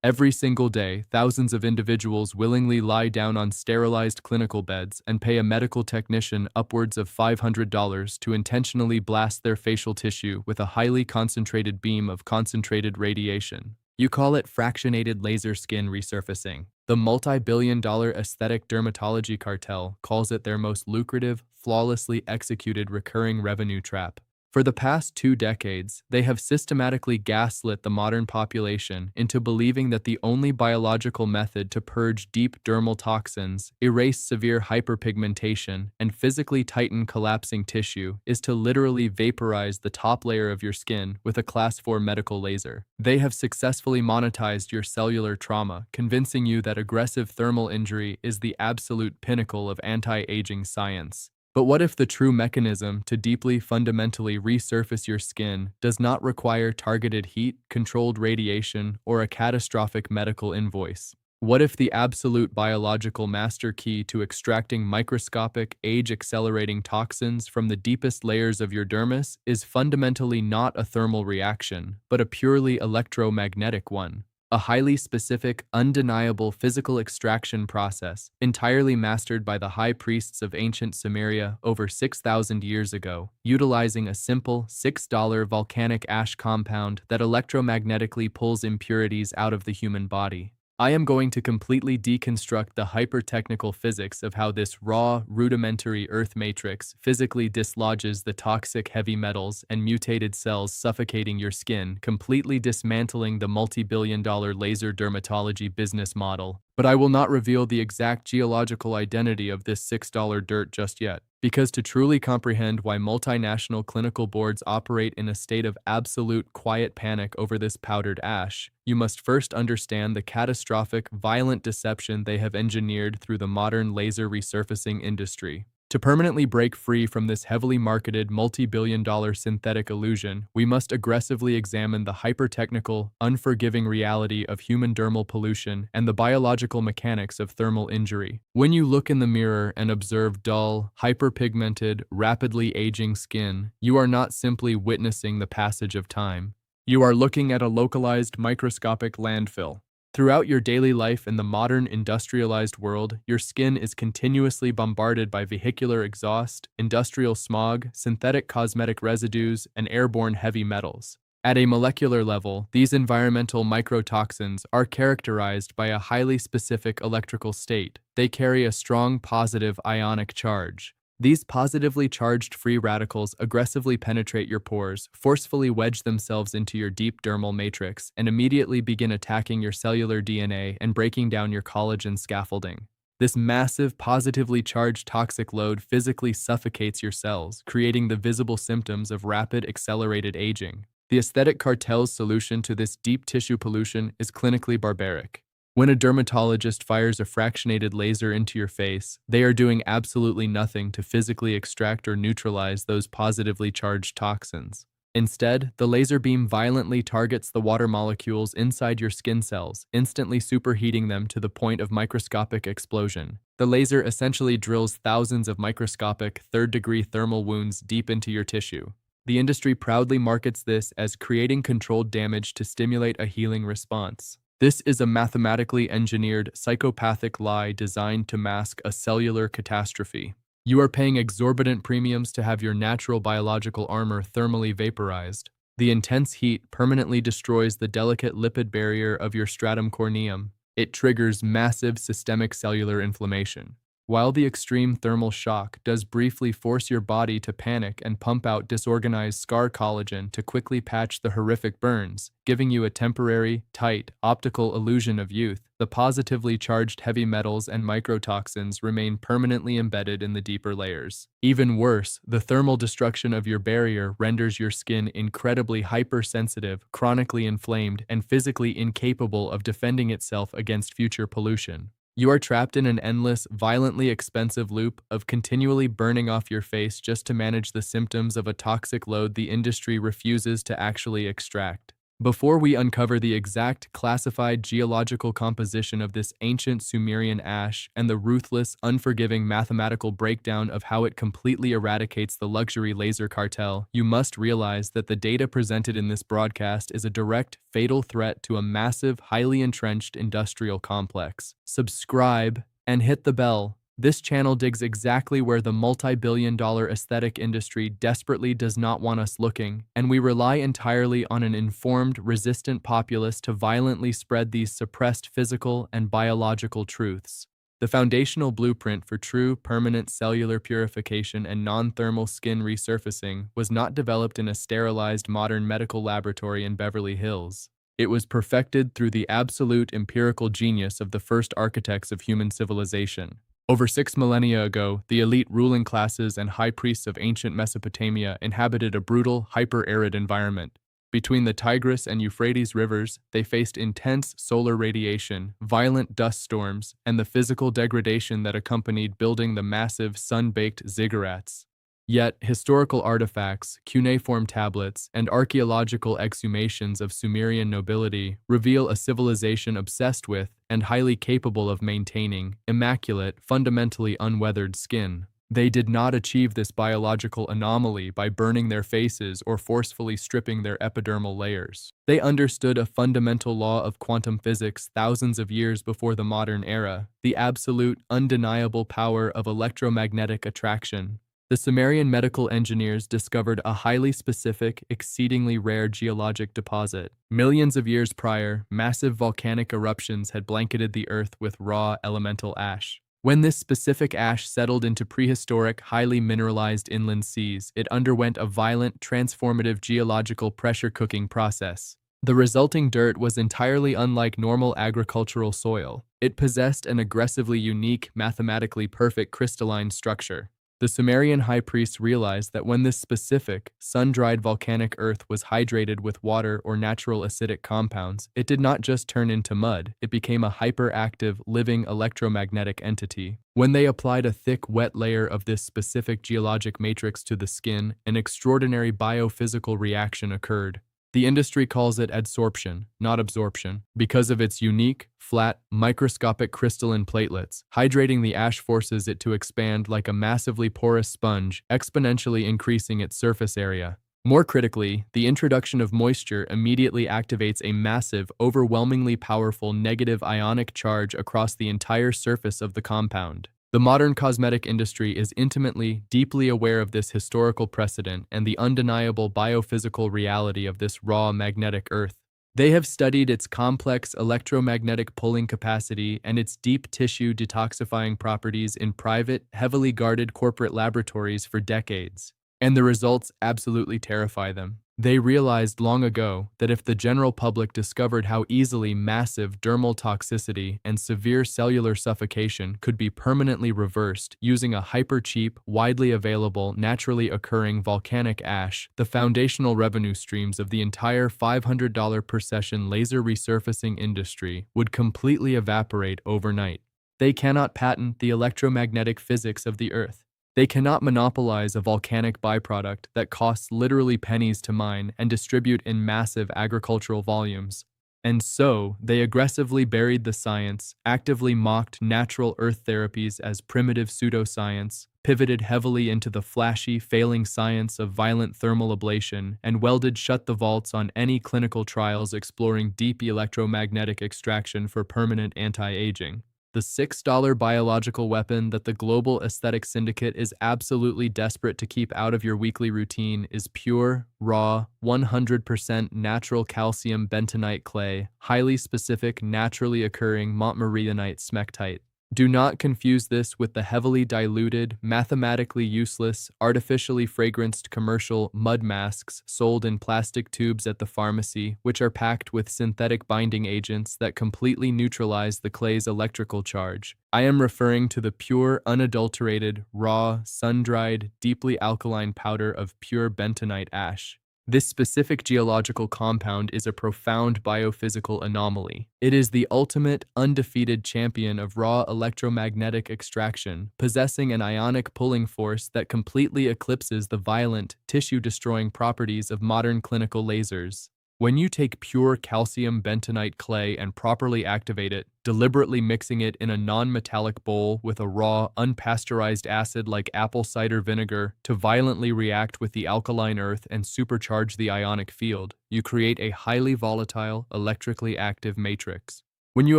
Every single day, thousands of individuals willingly lie down on sterilized clinical beds and pay a medical technician upwards of $500 to intentionally blast their facial tissue with a highly concentrated beam of concentrated radiation. You call it fractionated laser skin resurfacing. The multi-billion-dollar aesthetic dermatology cartel calls it their most lucrative, flawlessly executed recurring revenue trap. For the past 2 decades, they have systematically gaslit the modern population into believing that the only biological method to purge deep dermal toxins, erase severe hyperpigmentation, and physically tighten collapsing tissue is to literally vaporize the top layer of your skin with a Class 4 medical laser. They have successfully monetized your cellular trauma, convincing you that aggressive thermal injury is the absolute pinnacle of anti-aging science. But what if the true mechanism to deeply fundamentally resurface your skin does not require targeted heat, controlled radiation, or a catastrophic medical invoice? What if the absolute biological master key to extracting microscopic, age-accelerating toxins from the deepest layers of your dermis is fundamentally not a thermal reaction, but a purely electromagnetic one? A highly specific, undeniable physical extraction process, entirely mastered by the high priests of ancient Sumeria over 6,000 years ago, utilizing a simple $6 volcanic ash compound that electromagnetically pulls impurities out of the human body. I am going to completely deconstruct the hyper-technical physics of how this raw, rudimentary Earth matrix physically dislodges the toxic heavy metals and mutated cells suffocating your skin, completely dismantling the multi-billion-dollar laser dermatology business model. But I will not reveal the exact geological identity of this $6 dirt just yet, because to truly comprehend why multinational clinical boards operate in a state of absolute quiet panic over this powdered ash, you must first understand the catastrophic, violent deception they have engineered through the modern laser resurfacing industry. To permanently break free from this heavily marketed multi-billion-dollar synthetic illusion, we must aggressively examine the hyper-technical, unforgiving reality of human dermal pollution and the biological mechanics of thermal injury. When you look in the mirror and observe dull, hyperpigmented, rapidly aging skin, you are not simply witnessing the passage of time. You are looking at a localized microscopic landfill. Throughout your daily life in the modern industrialized world, your skin is continuously bombarded by vehicular exhaust, industrial smog, synthetic cosmetic residues, and airborne heavy metals. At a molecular level, these environmental micro-toxins are characterized by a highly specific electrical state. They carry a strong positive ionic charge. These positively charged free radicals aggressively penetrate your pores, forcefully wedge themselves into your deep dermal matrix, and immediately begin attacking your cellular DNA and breaking down your collagen scaffolding. This massive, positively charged toxic load physically suffocates your cells, creating the visible symptoms of rapid, accelerated aging. The aesthetic cartel's solution to this deep tissue pollution is clinically barbaric. When a dermatologist fires a fractionated laser into your face, they are doing absolutely nothing to physically extract or neutralize those positively charged toxins. Instead, the laser beam violently targets the water molecules inside your skin cells, instantly superheating them to the point of microscopic explosion. The laser essentially drills thousands of microscopic, third-degree thermal wounds deep into your tissue. The industry proudly markets this as creating controlled damage to stimulate a healing response. This is a mathematically engineered, psychopathic lie designed to mask a cellular catastrophe. You are paying exorbitant premiums to have your natural biological armor thermally vaporized. The intense heat permanently destroys the delicate lipid barrier of your stratum corneum. It triggers massive systemic cellular inflammation. While the extreme thermal shock does briefly force your body to panic and pump out disorganized scar collagen to quickly patch the horrific burns, giving you a temporary, tight, optical illusion of youth, the positively charged heavy metals and microtoxins remain permanently embedded in the deeper layers. Even worse, the thermal destruction of your barrier renders your skin incredibly hypersensitive, chronically inflamed, and physically incapable of defending itself against future pollution. You are trapped in an endless, violently expensive loop of continually burning off your face just to manage the symptoms of a toxic load the industry refuses to actually extract. Before we uncover the exact classified geological composition of this ancient Sumerian ash and the ruthless, unforgiving mathematical breakdown of how it completely eradicates the luxury laser cartel, you must realize that the data presented in this broadcast is a direct, fatal threat to a massive, highly entrenched industrial complex. Subscribe and hit the bell. This channel digs exactly where the multi-billion-dollar aesthetic industry desperately does not want us looking, and we rely entirely on an informed, resistant populace to violently spread these suppressed physical and biological truths. The foundational blueprint for true, permanent cellular purification and non-thermal skin resurfacing was not developed in a sterilized modern medical laboratory in Beverly Hills. It was perfected through the absolute empirical genius of the first architects of human civilization. Over 6 millennia ago, the elite ruling classes and high priests of ancient Mesopotamia inhabited a brutal, hyper-arid environment. Between the Tigris and Euphrates rivers, they faced intense solar radiation, violent dust storms, and the physical degradation that accompanied building the massive, sun-baked ziggurats. Yet, historical artifacts, cuneiform tablets, and archaeological exhumations of Sumerian nobility reveal a civilization obsessed with and highly capable of maintaining immaculate, fundamentally unweathered skin. They did not achieve this biological anomaly by burning their faces or forcefully stripping their epidermal layers. They understood a fundamental law of quantum physics thousands of years before the modern era, the absolute, undeniable power of electromagnetic attraction. The Sumerian medical engineers discovered a highly specific, exceedingly rare geologic deposit. Millions of years prior, massive volcanic eruptions had blanketed the earth with raw elemental ash. When this specific ash settled into prehistoric, highly mineralized inland seas, it underwent a violent, transformative geological pressure cooking process. The resulting dirt was entirely unlike normal agricultural soil. It possessed an aggressively unique, mathematically perfect crystalline structure. The Sumerian high priests realized that when this specific, sun-dried volcanic earth was hydrated with water or natural acidic compounds, it did not just turn into mud, it became a hyperactive, living electromagnetic entity. When they applied a thick, wet layer of this specific geologic matrix to the skin, an extraordinary biophysical reaction occurred. The industry calls it adsorption, not absorption, because of its unique, flat, microscopic crystalline platelets. Hydrating the ash forces it to expand like a massively porous sponge, exponentially increasing its surface area. More critically, the introduction of moisture immediately activates a massive, overwhelmingly powerful negative ionic charge across the entire surface of the compound. The modern cosmetic industry is intimately, deeply aware of this historical precedent and the undeniable biophysical reality of this raw magnetic earth. They have studied its complex electromagnetic pulling capacity and its deep tissue detoxifying properties in private, heavily guarded corporate laboratories for decades. And the results absolutely terrify them. They realized long ago that if the general public discovered how easily massive dermal toxicity and severe cellular suffocation could be permanently reversed using a hyper-cheap, widely available, naturally occurring volcanic ash, the foundational revenue streams of the entire $500 per session laser resurfacing industry would completely evaporate overnight. They cannot patent the electromagnetic physics of the Earth. They cannot monopolize a volcanic byproduct that costs literally pennies to mine and distribute in massive agricultural volumes. And so, they aggressively buried the science, actively mocked natural earth therapies as primitive pseudoscience, pivoted heavily into the flashy, failing science of violent thermal ablation, and welded shut the vaults on any clinical trials exploring deep electromagnetic extraction for permanent anti-aging. The $6 biological weapon that the global aesthetic syndicate is absolutely desperate to keep out of your weekly routine is pure, raw, 100% natural calcium bentonite clay, highly specific, naturally occurring montmorillonite smectite. Do not confuse this with the heavily diluted, mathematically useless, artificially fragranced commercial mud masks sold in plastic tubes at the pharmacy, which are packed with synthetic binding agents that completely neutralize the clay's electrical charge. I am referring to the pure, unadulterated, raw, sun-dried, deeply alkaline powder of pure bentonite ash. This specific geological compound is a profound biophysical anomaly. It is the ultimate, undefeated champion of raw electromagnetic extraction, possessing an ionic pulling force that completely eclipses the violent, tissue-destroying properties of modern clinical lasers. When you take pure calcium bentonite clay and properly activate it, deliberately mixing it in a non-metallic bowl with a raw, unpasteurized acid like apple cider vinegar to violently react with the alkaline earth and supercharge the ionic field, you create a highly volatile, electrically active matrix. When you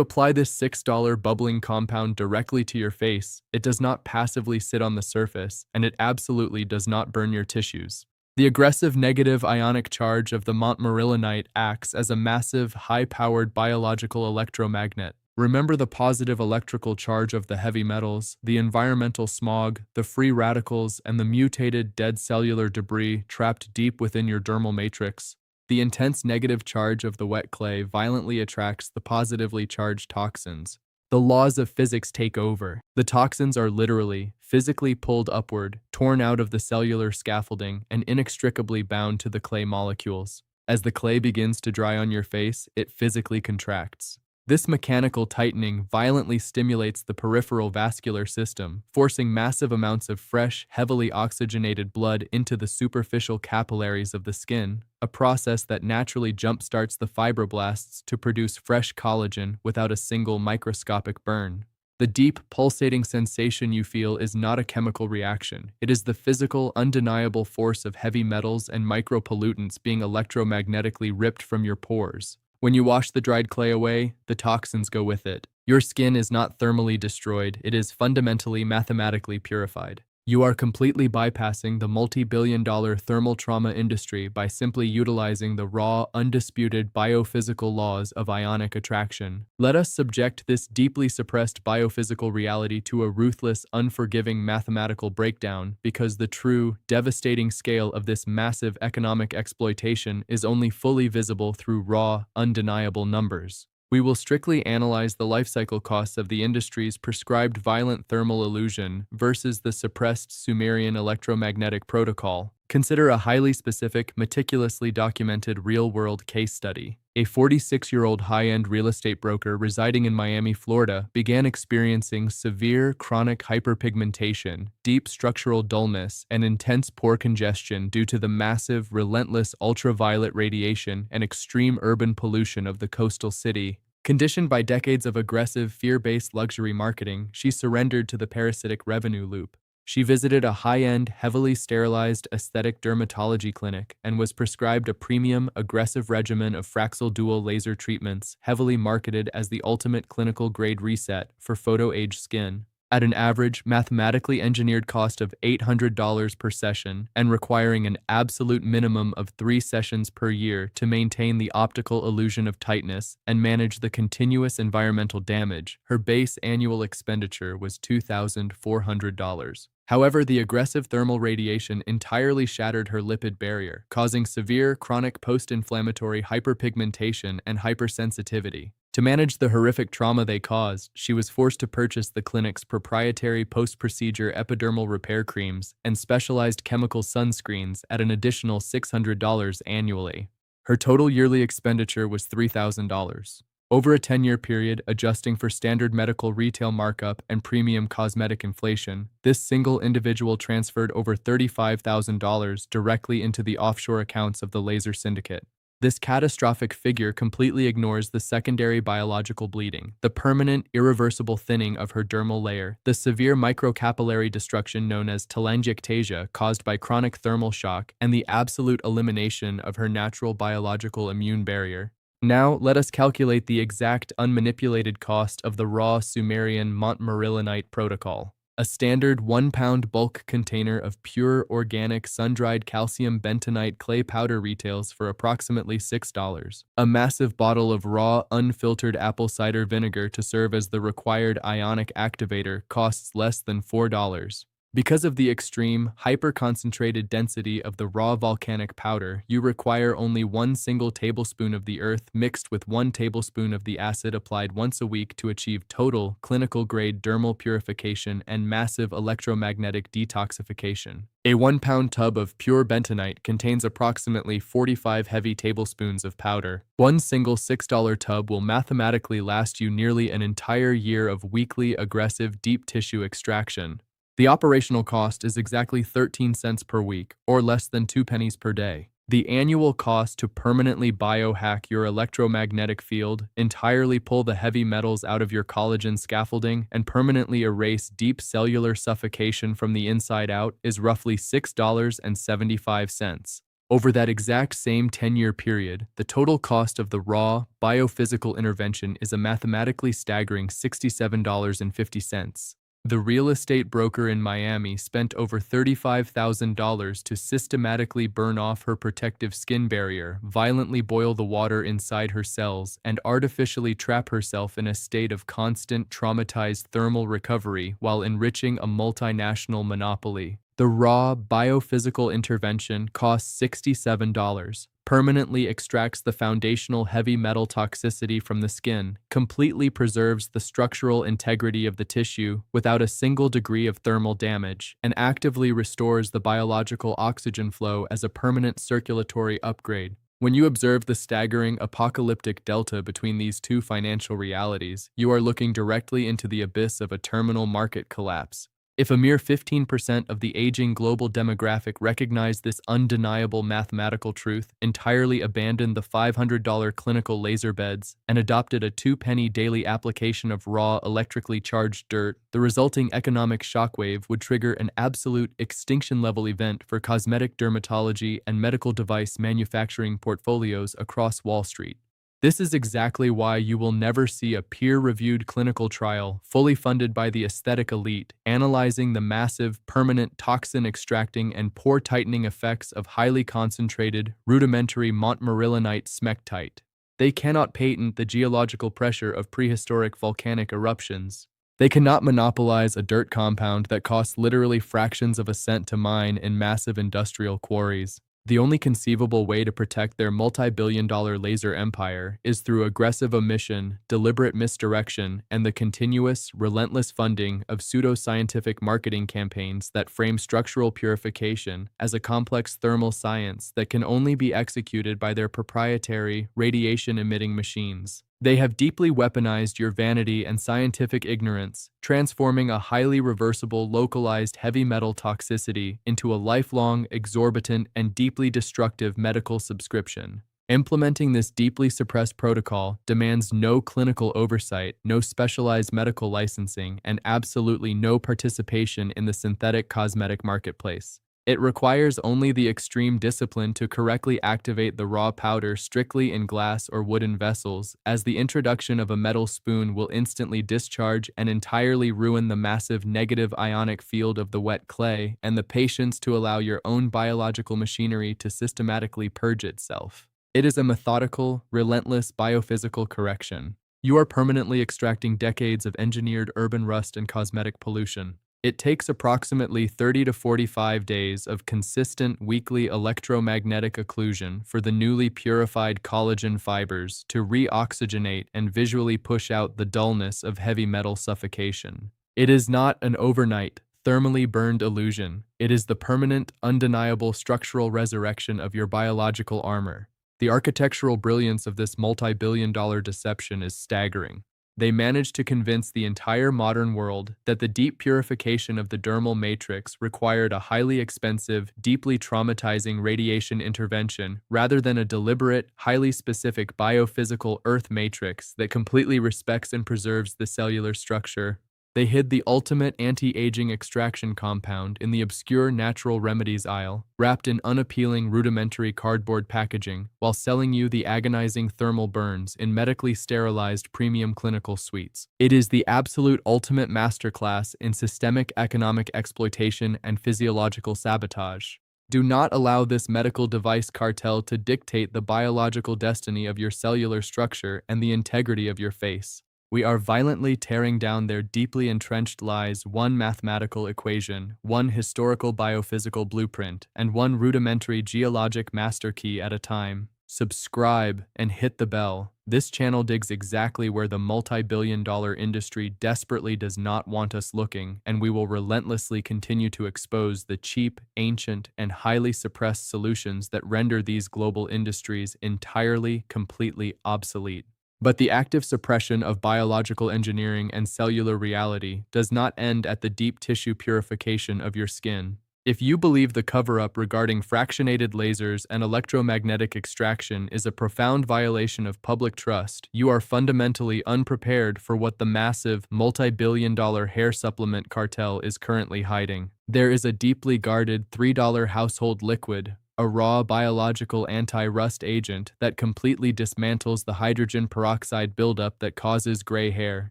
apply this $6 bubbling compound directly to your face, it does not passively sit on the surface, and it absolutely does not burn your tissues. The aggressive negative ionic charge of the montmorillonite acts as a massive, high-powered biological electromagnet. Remember the positive electrical charge of the heavy metals, the environmental smog, the free radicals, and the mutated dead cellular debris trapped deep within your dermal matrix. The intense negative charge of the wet clay violently attracts the positively charged toxins. The laws of physics take over. The toxins are literally, physically pulled upward, torn out of the cellular scaffolding, and inextricably bound to the clay molecules. As the clay begins to dry on your face, it physically contracts. This mechanical tightening violently stimulates the peripheral vascular system, forcing massive amounts of fresh, heavily oxygenated blood into the superficial capillaries of the skin, a process that naturally jumpstarts the fibroblasts to produce fresh collagen without a single microscopic burn. The deep, pulsating sensation you feel is not a chemical reaction. It is the physical, undeniable force of heavy metals and micropollutants being electromagnetically ripped from your pores. When you wash the dried clay away, the toxins go with it. Your skin is not thermally destroyed, it is fundamentally mathematically purified. You are completely bypassing the multi-billion-dollar thermal trauma industry by simply utilizing the raw, undisputed biophysical laws of ionic attraction. Let us subject this deeply suppressed biophysical reality to a ruthless, unforgiving mathematical breakdown because the true, devastating scale of this massive economic exploitation is only fully visible through raw, undeniable numbers. We will strictly analyze the life cycle costs of the industry's prescribed violent thermal illusion versus the suppressed Sumerian electromagnetic protocol. Consider a highly specific, meticulously documented real-world case study. A 46-year-old high-end real estate broker residing in Miami, Florida, began experiencing severe chronic hyperpigmentation, deep structural dullness, and intense pore congestion due to the massive, relentless ultraviolet radiation and extreme urban pollution of the coastal city. Conditioned by decades of aggressive, fear-based luxury marketing, she surrendered to the parasitic revenue loop. She visited a high-end, heavily sterilized aesthetic dermatology clinic and was prescribed a premium, aggressive regimen of Fraxel dual laser treatments, heavily marketed as the ultimate clinical-grade reset for photo-age skin, at an average, mathematically engineered cost of $800 per session and requiring an absolute minimum of 3 sessions per year to maintain the optical illusion of tightness and manage the continuous environmental damage. Her base annual expenditure was $2,400. However, the aggressive thermal radiation entirely shattered her lipid barrier, causing severe chronic post-inflammatory hyperpigmentation and hypersensitivity. To manage the horrific trauma they caused, she was forced to purchase the clinic's proprietary post-procedure epidermal repair creams and specialized chemical sunscreens at an additional $600 annually. Her total yearly expenditure was $3,000. Over a 10-year period, adjusting for standard medical retail markup and premium cosmetic inflation, this single individual transferred over $35,000 directly into the offshore accounts of the laser syndicate. This catastrophic figure completely ignores the secondary biological bleeding, the permanent, irreversible thinning of her dermal layer, the severe microcapillary destruction known as telangiectasia caused by chronic thermal shock, and the absolute elimination of her natural biological immune barrier. Now, let us calculate the exact unmanipulated cost of the raw Sumerian montmorillonite protocol. A standard 1-pound bulk container of pure, organic, sun-dried calcium bentonite clay powder retails for approximately $6. A massive bottle of raw, unfiltered apple cider vinegar to serve as the required ionic activator costs less than $4. Because of the extreme, hyper-concentrated density of the raw volcanic powder, you require only 1 single tablespoon of the earth mixed with 1 tablespoon of the acid applied once a week to achieve total, clinical-grade dermal purification and massive electromagnetic detoxification. A 1-pound tub of pure bentonite contains approximately 45 heavy tablespoons of powder. One single $6 tub will mathematically last you nearly an entire year of weekly, aggressive, deep tissue extraction. The operational cost is exactly 13 cents per week, or less than 2 pennies per day. The annual cost to permanently biohack your electromagnetic field, entirely pull the heavy metals out of your collagen scaffolding, and permanently erase deep cellular suffocation from the inside out is roughly $6.75. Over that exact same 10-year period, the total cost of the raw, biophysical intervention is a mathematically staggering $67.50. The real estate broker in Miami spent over $35,000 to systematically burn off her protective skin barrier, violently boil the water inside her cells, and artificially trap herself in a state of constant traumatized thermal recovery while enriching a multinational monopoly. The raw, biophysical intervention costs $67, permanently extracts the foundational heavy metal toxicity from the skin, completely preserves the structural integrity of the tissue without a single degree of thermal damage, and actively restores the biological oxygen flow as a permanent circulatory upgrade. When you observe the staggering apocalyptic delta between these two financial realities, you are looking directly into the abyss of a terminal market collapse. If a mere 15% of the aging global demographic recognized this undeniable mathematical truth, entirely abandoned the $500 clinical laser beds, and adopted a 2-penny daily application of raw electrically charged dirt, the resulting economic shockwave would trigger an absolute extinction-level event for cosmetic dermatology and medical device manufacturing portfolios across Wall Street. This is exactly why you will never see a peer-reviewed clinical trial fully funded by the aesthetic elite analyzing the massive, permanent toxin-extracting and pore-tightening effects of highly concentrated, rudimentary montmorillonite smectite. They cannot patent the geological pressure of prehistoric volcanic eruptions. They cannot monopolize a dirt compound that costs literally fractions of a cent to mine in massive industrial quarries. The only conceivable way to protect their multi-billion-dollar laser empire is through aggressive omission, deliberate misdirection, and the continuous, relentless funding of pseudo-scientific marketing campaigns that frame structural purification as a complex thermal science that can only be executed by their proprietary, radiation-emitting machines. They have deeply weaponized your vanity and scientific ignorance, transforming a highly reversible, localized heavy metal toxicity into a lifelong, exorbitant, and deeply destructive medical subscription. Implementing this deeply suppressed protocol demands no clinical oversight, no specialized medical licensing, and absolutely no participation in the synthetic cosmetic marketplace. It requires only the extreme discipline to correctly activate the raw powder strictly in glass or wooden vessels, as the introduction of a metal spoon will instantly discharge and entirely ruin the massive negative ionic field of the wet clay, and the patience to allow your own biological machinery to systematically purge itself. It is a methodical, relentless biophysical correction. You are permanently extracting decades of engineered urban rust and cosmetic pollution. It takes approximately 30 to 45 days of consistent weekly electromagnetic occlusion for the newly purified collagen fibers to re-oxygenate and visually push out the dullness of heavy metal suffocation. It is not an overnight, thermally burned illusion. It is the permanent, undeniable structural resurrection of your biological armor. The architectural brilliance of this multi-billion-dollar deception is staggering. They managed to convince the entire modern world that the deep purification of the dermal matrix required a highly expensive, deeply traumatizing radiation intervention rather than a deliberate, highly specific biophysical earth matrix that completely respects and preserves the cellular structure. They hid the ultimate anti-aging extraction compound in the obscure natural remedies aisle, wrapped in unappealing rudimentary cardboard packaging, while selling you the agonizing thermal burns in medically sterilized premium clinical suites. It is the absolute ultimate masterclass in systemic economic exploitation and physiological sabotage. Do not allow this medical device cartel to dictate the biological destiny of your cellular structure and the integrity of your face. We are violently tearing down their deeply entrenched lies one mathematical equation, one historical biophysical blueprint, and one rudimentary geologic master key at a time. Subscribe and hit the bell. This channel digs exactly where the multi-billion-dollar industry desperately does not want us looking, and we will relentlessly continue to expose the cheap, ancient, and highly suppressed solutions that render these global industries entirely, completely obsolete. But the active suppression of biological engineering and cellular reality does not end at the deep tissue purification of your skin. If you believe the cover-up regarding fractionated lasers and electromagnetic extraction is a profound violation of public trust, you are fundamentally unprepared for what the massive, multi-billion-dollar hair supplement cartel is currently hiding. There is a deeply guarded $3 household liquid, a raw biological anti-rust agent that completely dismantles the hydrogen peroxide buildup that causes gray hair,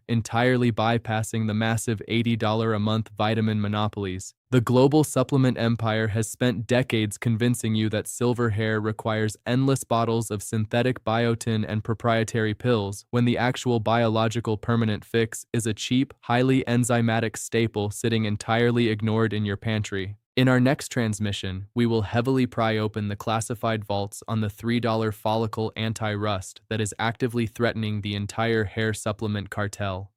entirely bypassing the massive $80 a month vitamin monopolies. The global supplement empire has spent decades convincing you that silver hair requires endless bottles of synthetic biotin and proprietary pills, when the actual biological permanent fix is a cheap, highly enzymatic staple sitting entirely ignored in your pantry. In our next transmission, we will heavily pry open the classified vaults on the $3 follicle anti-rust that is actively threatening the entire hair supplement cartel.